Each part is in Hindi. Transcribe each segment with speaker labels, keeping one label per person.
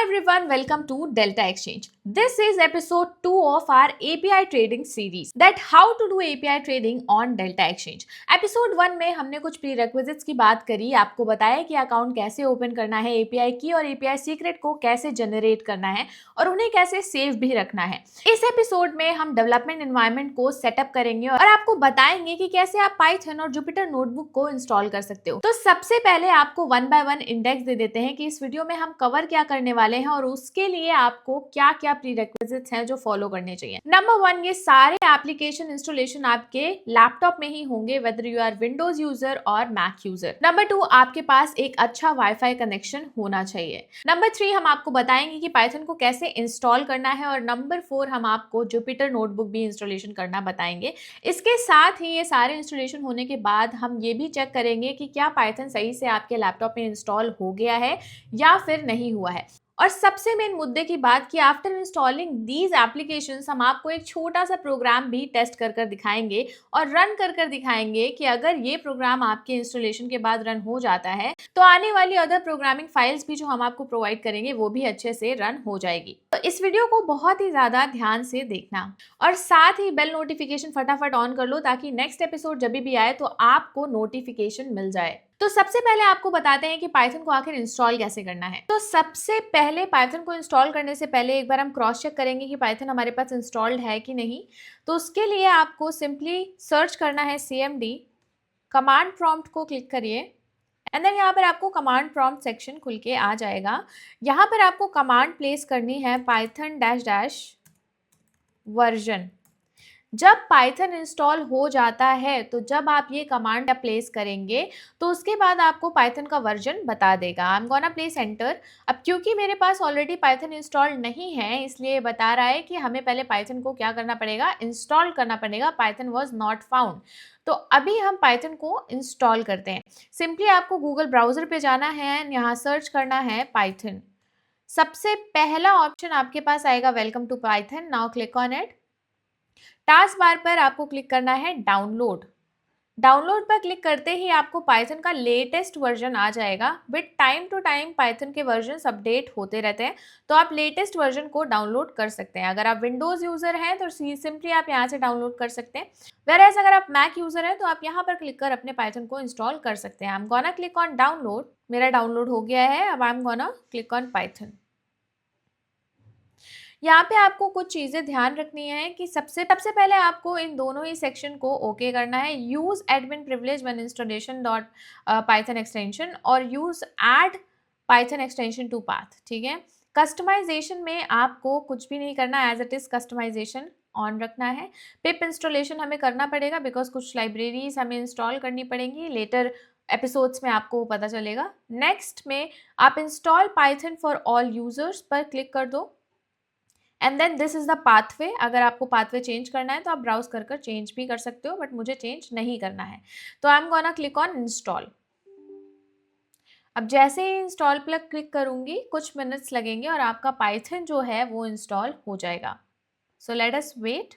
Speaker 1: everyone, welcome to Delta Exchange. This is episode 2 of our API trading series, that how to do API trading on Delta Exchange. Episode 1 में हमने कुछ prerequisites की बात करी, आपको बताया कि अकाउंट कैसे ओपन करना है, API की और API सीक्रेट को कैसे जनरेट करना है और उन्हें कैसे सेव भी रखना है. इस एपिसोड में हम डेवलपमेंट एनवायरनमेंट को सेटअप करेंगे और आपको बताएंगे कि कैसे आप पाइथन और जुपिटर नोटबुक को इंस्टॉल कर सकते हो. तो सबसे पहले आपको 1 by 1 इंडेक्स दे देते हैं कि इस वीडियो में हम कवर क्या करने वाले हैं और उसके लिए आपको क्या क्या प्रीरेक्विजिट्स हैं जो फॉलो करने चाहिए. नंबर 1, ये सारे एप्लीकेशन इंस्टॉलेशन आपके लैपटॉप में ही होंगे, whether you are Windows user और मैक यूजर. नंबर 2, आपके पास एक अच्छा वाईफाई कनेक्शन होना चाहिए. नंबर 3, हम आपको बताएंगे कि पाइथन को कैसे इंस्टॉल करना है और नंबर 4, हम आपको जुपिटर नोटबुक भी इंस्टॉलेशन करना बताएंगे. इसके साथ ही ये सारे इंस्टॉलेशन होने के बाद हम ये भी चेक करेंगे कि क्या पाइथन सही से आपके लैपटॉप में इंस्टॉल हो गया है या फिर नहीं हुआ है. और सबसे मेन मुद्दे की बात कि आफ्टर इंस्टॉलिंग दीज एप्लीकेशंस हम आपको एक छोटा सा प्रोग्राम भी टेस्ट कर दिखाएंगे और रन कर दिखाएंगे कि अगर ये प्रोग्राम आपके इंस्टॉलेशन के बाद रन हो जाता है तो आने वाली अदर प्रोग्रामिंग फाइल्स भी जो हम आपको प्रोवाइड करेंगे वो भी अच्छे से रन हो जाएगी. तो इस वीडियो को बहुत ही ज्यादा ध्यान से देखना और साथ ही बेल नोटिफिकेशन फटाफट ऑन कर लो ताकि नेक्स्ट एपिसोड जब भी आए तो आपको नोटिफिकेशन मिल जाए. तो सबसे पहले आपको बताते हैं कि पाइथन को आखिर इंस्टॉल कैसे करना है. तो सबसे पहले पाइथन को इंस्टॉल करने से पहले एक बार हम क्रॉस चेक करेंगे कि पाइथन हमारे पास इंस्टॉल्ड है कि नहीं. तो उसके लिए आपको सिंपली सर्च करना है cmd, कमांड प्रॉम्प्ट को क्लिक करिए एंड देन यहाँ पर आपको कमांड प्रॉम्प्ट सेक्शन खुल के आ जाएगा. यहाँ पर आपको कमांड प्लेस करनी है पाइथन -वर्जन. जब पाइथन इंस्टॉल हो जाता है तो जब आप ये कमांड प्लेस करेंगे तो उसके बाद आपको पाइथन का वर्जन बता देगा. आई एम गोना प्लेस एंटर. अब क्योंकि मेरे पास ऑलरेडी पाइथन इंस्टॉल नहीं है इसलिए बता रहा है कि हमें पहले पाइथन को क्या करना पड़ेगा, इंस्टॉल करना पड़ेगा. Python was not found. तो अभी हम पाइथन को इंस्टॉल करते हैं. सिंपली आपको गूगल ब्राउजर पे जाना है, यहाँ सर्च करना है पाइथन. सबसे पहला ऑप्शन आपके पास आएगा welcome to Python. Now click on it. Taskbar पर आपको क्लिक करना है डाउनलोड. डाउनलोड पर क्लिक करते ही आपको पाइथन का लेटेस्ट वर्जन आ जाएगा. With time to time Python के वर्जन अपडेट होते रहते हैं तो आप लेटेस्ट वर्जन को डाउनलोड कर सकते हैं. अगर आप विंडोज यूजर हैं तो सिंपली आप यहाँ से डाउनलोड कर सकते हैं. वेयरएज अगर आप मैक यूजर हैं तो आप यहाँ पर क्लिक कर अपने पाइथन को इंस्टॉल कर सकते हैं. आई am gonna click on download. मेरा डाउनलोड हो गया है. अब आई am gonna click on Python. यहाँ पे आपको कुछ चीज़ें ध्यान रखनी है कि सबसे पहले आपको इन दोनों ही सेक्शन को ओके करना है. Use admin privilege when installation dot Python extension और use add Python extension to path. ठीक है. कस्टमाइजेशन में आपको कुछ भी नहीं करना, as it is customisation on रखना है. पिप इंस्टॉलेशन हमें करना पड़ेगा बिकॉज कुछ लाइब्रेरीज हमें इंस्टॉल करनी पड़ेंगी. लेटर एपिसोड्स में आपको पता चलेगा. नेक्स्ट में आप install Python for all users पर क्लिक कर दो and then this is the pathway. अगर आपको पाथवे चेंज करना है तो आप ब्राउज कर चेंज भी कर सकते हो, बट मुझे चेंज नहीं करना है. तो I am gonna click on install. अब जैसे ही इंस्टॉल पर क्लिक करूंगी कुछ मिनट्स लगेंगे और आपका पाइथन जो है वो इंस्टॉल हो जाएगा. So let us wait.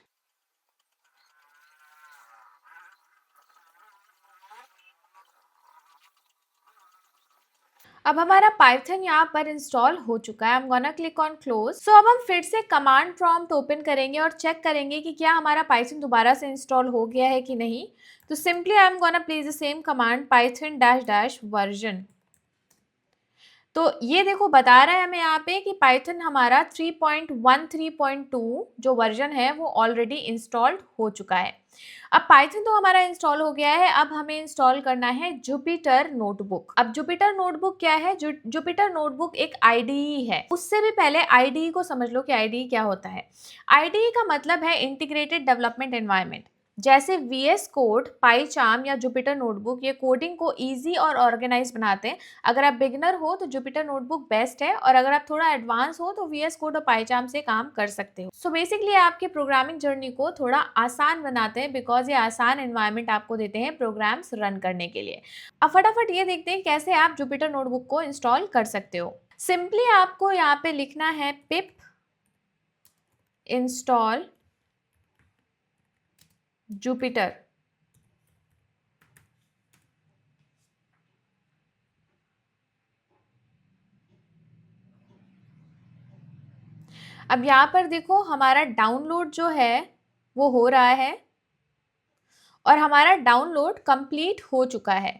Speaker 1: अब हमारा पाइथन यहाँ पर इंस्टॉल हो चुका है. I am gonna click on close. So अब हम फिर से कमांड प्रॉम्प्ट ओपन करेंगे और चेक करेंगे कि क्या हमारा पाइथन दोबारा से इंस्टॉल हो गया है कि नहीं. तो simply I am gonna place the same command Python -version. तो ये देखो बता रहा है हमें यहाँ पे कि पाइथन हमारा 3.13.2 जो वर्जन है वो ऑलरेडी इंस्टॉल्ड हो चुका है. अब पाइथन तो हमारा इंस्टॉल हो गया है. अब हमें इंस्टॉल करना है जुपिटर नोटबुक. अब जुपिटर नोटबुक क्या है? जुपिटर नोटबुक एक आईडीई है. उससे भी पहले आईडीई को समझ लो कि आईडीई क्या होता है. आईडीई का मतलब है इंटीग्रेटेड डेवलपमेंट एनवायरनमेंट. जैसे VS कोड, पाइचार्म या जुपिटर नोटबुक ये कोडिंग को इजी और ऑर्गेनाइज बनाते हैं. अगर आप बिगिनर हो तो जुपिटर नोटबुक बेस्ट है और अगर आप थोड़ा एडवांस हो तो VS कोड और पाइचार्म से काम कर सकते हो. सो बेसिकली आपके प्रोग्रामिंग जर्नी को थोड़ा आसान बनाते हैं बिकॉज ये आसान एनवायरनमेंट आपको देते हैं प्रोग्राम्स रन करने के लिए. अब फटाफट ये देखते हैं कैसे आप जुपिटर नोटबुक को इंस्टॉल कर सकते हो. सिंपली आपको यहाँ पे लिखना है पिप इंस्टॉल जुपिटर. अब यहाँ पर देखो हमारा डाउनलोड जो है वो हो रहा है और हमारा डाउनलोड कंप्लीट हो चुका है।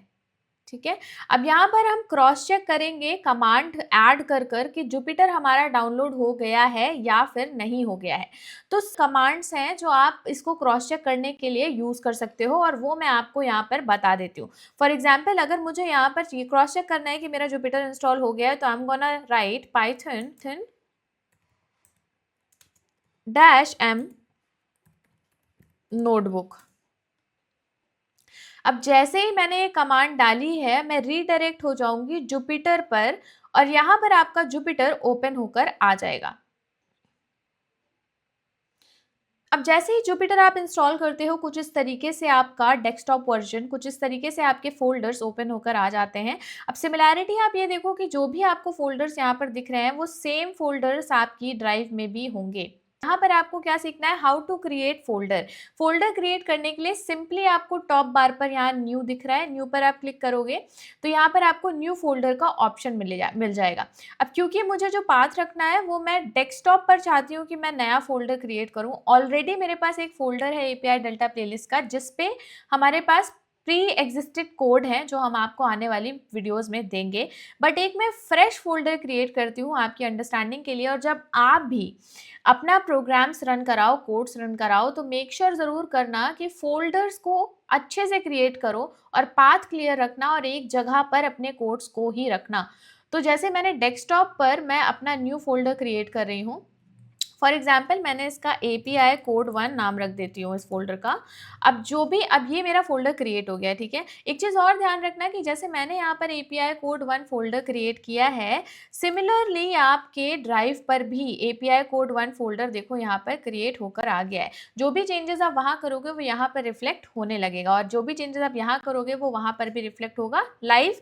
Speaker 1: ठीक है, अब यहाँ पर हम क्रॉस चेक करेंगे कमांड ऐड कर कर कि जुपिटर हमारा डाउनलोड हो गया है या फिर नहीं हो गया है। तो कमांड्स हैं जो आप इसको क्रॉस चेक करने के लिए यूज कर सकते हो और वो मैं आपको यहाँ पर बता देती हूँ। फॉर एग्जाम्पल अगर मुझे यहाँ पर क्रॉस चेक करना है कि मेरा जुपिटर इंस्टॉल हो गया है, तो I am gonna right Python -m notebook. अब जैसे ही मैंने ये कमांड डाली है, मैं रीडायरेक्ट हो जाऊंगी जुपिटर पर और यहां पर आपका जुपिटर ओपन होकर आ जाएगा। अब जैसे ही जुपिटर आप इंस्टॉल करते हो, कुछ इस तरीके से आपका डेस्कटॉप वर्जन, कुछ इस तरीके से आपके फोल्डर्स ओपन होकर आ जाते हैं। अब सिमिलैरिटी आप ये देखो कि जो भी आपको फोल्डर्स यहाँ पर दिख रहे हैं वो सेम फोल्डर्स आपकी ड्राइव में भी होंगे। यहाँ पर आपको क्या सीखना है, how to create folder. Folder create करने के लिए सिंपली आपको टॉप बार पर यहाँ न्यू दिख रहा है, न्यू पर आप क्लिक करोगे तो यहाँ पर आपको न्यू फोल्डर का ऑप्शन मिल जाएगा। अब क्योंकि मुझे जो पाथ रखना है वो मैं डेस्कटॉप पर चाहती हूँ कि मैं नया फोल्डर क्रिएट करूँ, ऑलरेडी मेरे पास एक फोल्डर है एपीआई डेल्टा प्लेलिस्ट का जिसपे हमारे पास प्री एग्जिस्टेड कोड है जो हम आपको आने वाली वीडियोस में देंगे। बट एक मैं फ्रेश फोल्डर क्रिएट करती हूँ आपकी अंडरस्टैंडिंग के लिए। और जब आप भी अपना प्रोग्राम्स रन कराओ, कोड्स रन कराओ, तो मेक श्योर ज़रूर करना कि फोल्डर्स को अच्छे से क्रिएट करो और पाथ क्लियर रखना और एक जगह पर अपने कोड्स को ही रखना। तो जैसे मैंने डेस्कटॉप पर मैं अपना न्यू फोल्डर क्रिएट कर रही हूँ। फॉर एग्जाम्पल मैंने इसका API कोड 1 नाम रख देती हूँ इस फोल्डर का। अब ये मेरा फोल्डर क्रिएट हो गया है। ठीक है, एक चीज़ और ध्यान रखना कि जैसे मैंने यहाँ पर API कोड 1 फोल्डर क्रिएट किया है, सिमिलरली आपके ड्राइव पर भी API कोड 1 फोल्डर देखो यहाँ पर क्रिएट होकर आ गया है। जो भी चेंजेस आप वहाँ करोगे वो यहाँ पर रिफ्लेक्ट होने लगेगा और जो भी चेंजेस आप यहाँ करोगे वो वहाँ पर भी रिफ्लेक्ट होगा। लाइव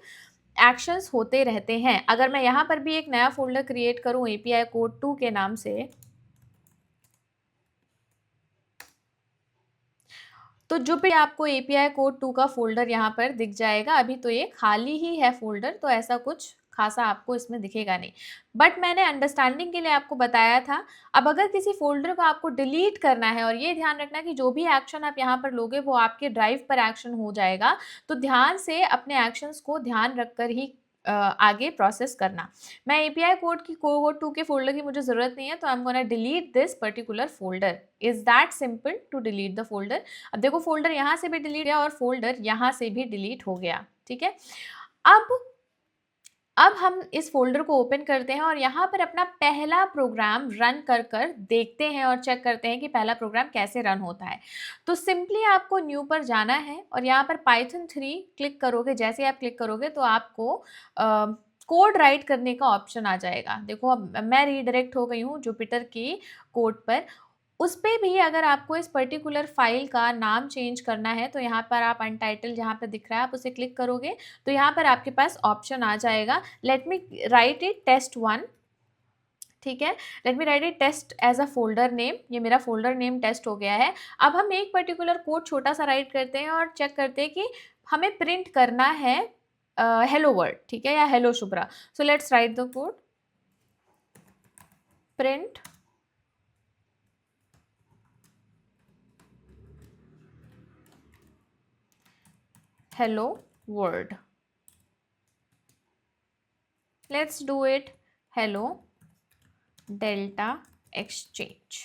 Speaker 1: एक्शंस होते रहते हैं। अगर मैं यहाँ पर भी एक नया फोल्डर क्रिएट करूँ API कोड 2 के नाम से, तो जो भी आपको API कोड 2 का फोल्डर यहाँ पर दिख जाएगा। अभी तो ये खाली ही है फोल्डर, तो ऐसा कुछ खासा आपको इसमें दिखेगा नहीं, बट मैंने अंडरस्टैंडिंग के लिए आपको बताया था। अब अगर किसी फोल्डर को आपको डिलीट करना है, और ये ध्यान रखना कि जो भी एक्शन आप यहाँ पर लोगे वो आपके ड्राइव पर एक्शन हो जाएगा, तो ध्यान से अपने एक्शंस को ध्यान रखकर ही आगे प्रोसेस करना। मैं API कोड 2 के फोल्डर की मुझे ज़रूरत नहीं है, तो I am gonna delete this particular folder. Is that simple to delete the folder. अब देखो फोल्डर यहाँ से भी डिलीट गया और फोल्डर यहाँ से भी डिलीट हो गया। ठीक है, अब हम इस फोल्डर को ओपन करते हैं और यहाँ पर अपना पहला प्रोग्राम रन कर कर देखते हैं और चेक करते हैं कि पहला प्रोग्राम कैसे रन होता है। तो सिंपली आपको न्यू पर जाना है और यहाँ पर पाइथन 3 क्लिक करोगे। जैसे आप क्लिक करोगे तो आपको कोड राइट करने का ऑप्शन आ जाएगा। देखो अब मैं रीडायरेक्ट हो गई हूँ जुपिटर की कोड पर। उस पे भी अगर आपको इस पर्टिकुलर फाइल का नाम चेंज करना है तो यहाँ पर आप अनटाइटल जहाँ पे दिख रहा है आप उसे क्लिक करोगे तो यहाँ पर आपके पास ऑप्शन आ जाएगा, late me write it test1। ठीक है, let me write it test as a folder name. ये मेरा फोल्डर नेम टेस्ट हो गया है। अब हम एक पर्टिकुलर कोड छोटा सा राइट करते हैं और चेक करते हैं कि हमें प्रिंट करना है हेलो वर्ल्ड, ठीक है, या hello Shubhra. So let's write the code, print hello world. Let's do it hello delta exchange।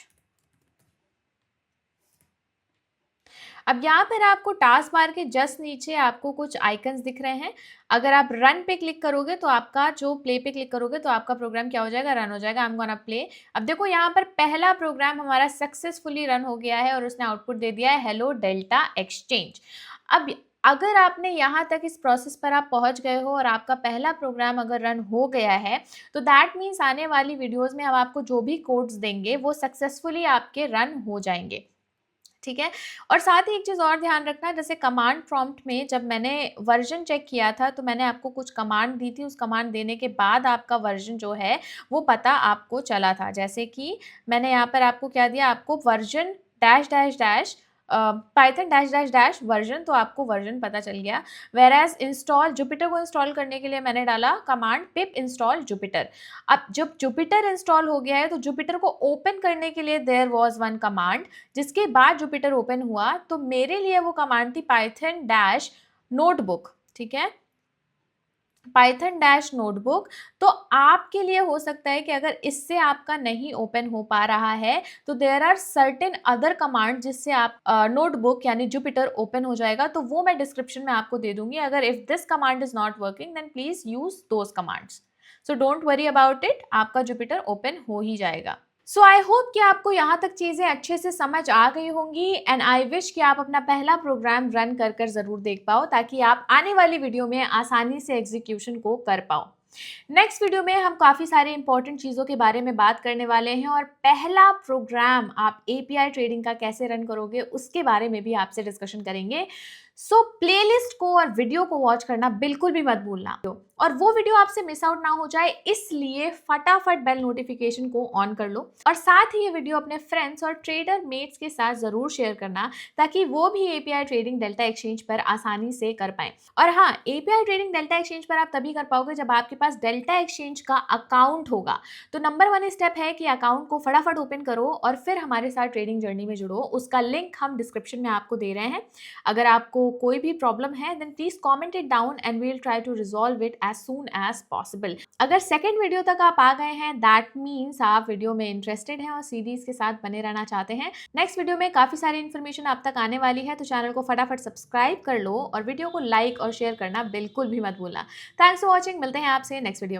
Speaker 1: अब यहाँ पर आपको टास्क बार के जस्ट नीचे आपको कुछ आइकन्स दिख रहे हैं। अगर आप रन पे क्लिक करोगे तो आपका जो प्ले पे क्लिक करोगे तो आपका प्रोग्राम क्या हो जाएगा, रन हो जाएगा। आई एम गोना प्ले। अब देखो यहाँ पर पहला प्रोग्राम हमारा सक्सेसफुली रन हो गया है और उसने आउटपुट दे दिया है हेलो डेल्टा एक्सचेंज। अब अगर आपने यहाँ तक इस प्रोसेस पर आप पहुँच गए हो और आपका पहला प्रोग्राम अगर रन हो गया है तो दैट मीन्स आने वाली वीडियोज़ में हम आपको जो भी कोड्स देंगे वो सक्सेसफुली आपके रन हो जाएंगे। ठीक है, और साथ ही एक चीज़ और ध्यान रखना, जैसे कमांड प्रॉम्प्ट में जब मैंने वर्जन चेक किया था तो मैंने आपको कुछ कमांड दी थी, उस कमांड देने के बाद आपका वर्जन जो है वो पता आपको चला था। जैसे कि मैंने यहाँ पर आपको क्या दिया, आपको version dash dash dash Python dash dash dash version, तो आपको वर्जन पता चल गया। वेर एज इंस्टॉल जुपिटर को इंस्टॉल करने के लिए मैंने डाला कमांड पिप इंस्टॉल जुपिटर। अब जब जुपिटर इंस्टॉल हो गया है तो जुपिटर को ओपन करने के लिए देयर वॉज वन कमांड, जिसके बाद जुपिटर ओपन हुआ तो मेरे लिए वो कमांड थी पाइथन डैश नोटबुक। ठीक है, पाइथन डैश नोटबुक। तो आपके लिए हो सकता है कि अगर इससे आपका नहीं ओपन हो पा रहा है तो there are certain other command जिससे आप नोटबुक यानी जुपिटर ओपन हो जाएगा, तो वो मैं डिस्क्रिप्शन में आपको दे दूंगी। अगर if this command is not working then please use those commands. So don't worry about it, आपका जुपिटर ओपन हो ही जाएगा। सो आई होप कि आपको यहाँ तक चीज़ें अच्छे से समझ आ गई होंगी एंड आई विश कि आप अपना पहला प्रोग्राम रन कर कर ज़रूर देख पाओ, ताकि आप आने वाली वीडियो में आसानी से एग्जीक्यूशन को कर पाओ। नेक्स्ट वीडियो में हम काफ़ी सारे इंपॉर्टेंट चीज़ों के बारे में बात करने वाले हैं और पहला प्रोग्राम आप एपीआई ट्रेडिंग का कैसे रन करोगे उसके बारे में भी आपसे डिस्कशन करेंगे। सो प्लेलिस्ट को और वीडियो को वॉच करना बिल्कुल भी मत भूलना, और वो वीडियो आपसे मिस आउट ना हो जाए इसलिए फटाफट बेल नोटिफिकेशन को ऑन कर लो, और साथ ही ये वीडियो अपने फ्रेंड्स और ट्रेडर मेट्स के साथ जरूर शेयर करना ताकि वो भी एपीआई ट्रेडिंग डेल्टा एक्सचेंज पर आसानी से कर पाए। और हाँ, एपीआई ट्रेडिंग डेल्टा एक्सचेंज पर आप तभी कर पाओगे जब आपके पास डेल्टा एक्सचेंज का अकाउंट होगा। तो नंबर 1 स्टेप है कि अकाउंट को फटाफट ओपन करो और फिर हमारे साथ ट्रेडिंग जर्नी में जुड़ो। उसका लिंक हम डिस्क्रिप्शन में आपको दे रहे हैं। अगर आपको कोई भी प्रॉब्लम है then please comment it down and we will try to resolve it as soon as possible. अगर सेकंड वीडियो तक आप आ गए हैं दैट मीन्स आप वीडियो में इंटरेस्टेड हैं और सीरीज के साथ बने रहना चाहते हैं। नेक्स्ट वीडियो में काफी सारी इन्फॉर्मेशन आप तक आने वाली है, तो चैनल को फटाफट सब्सक्राइब कर लो और वीडियो को लाइक और शेयर करना बिल्कुल भी मत भूलना। थैंक्स फॉर वॉचिंग, मिलते हैं आपसे नेक्स्ट वीडियो में।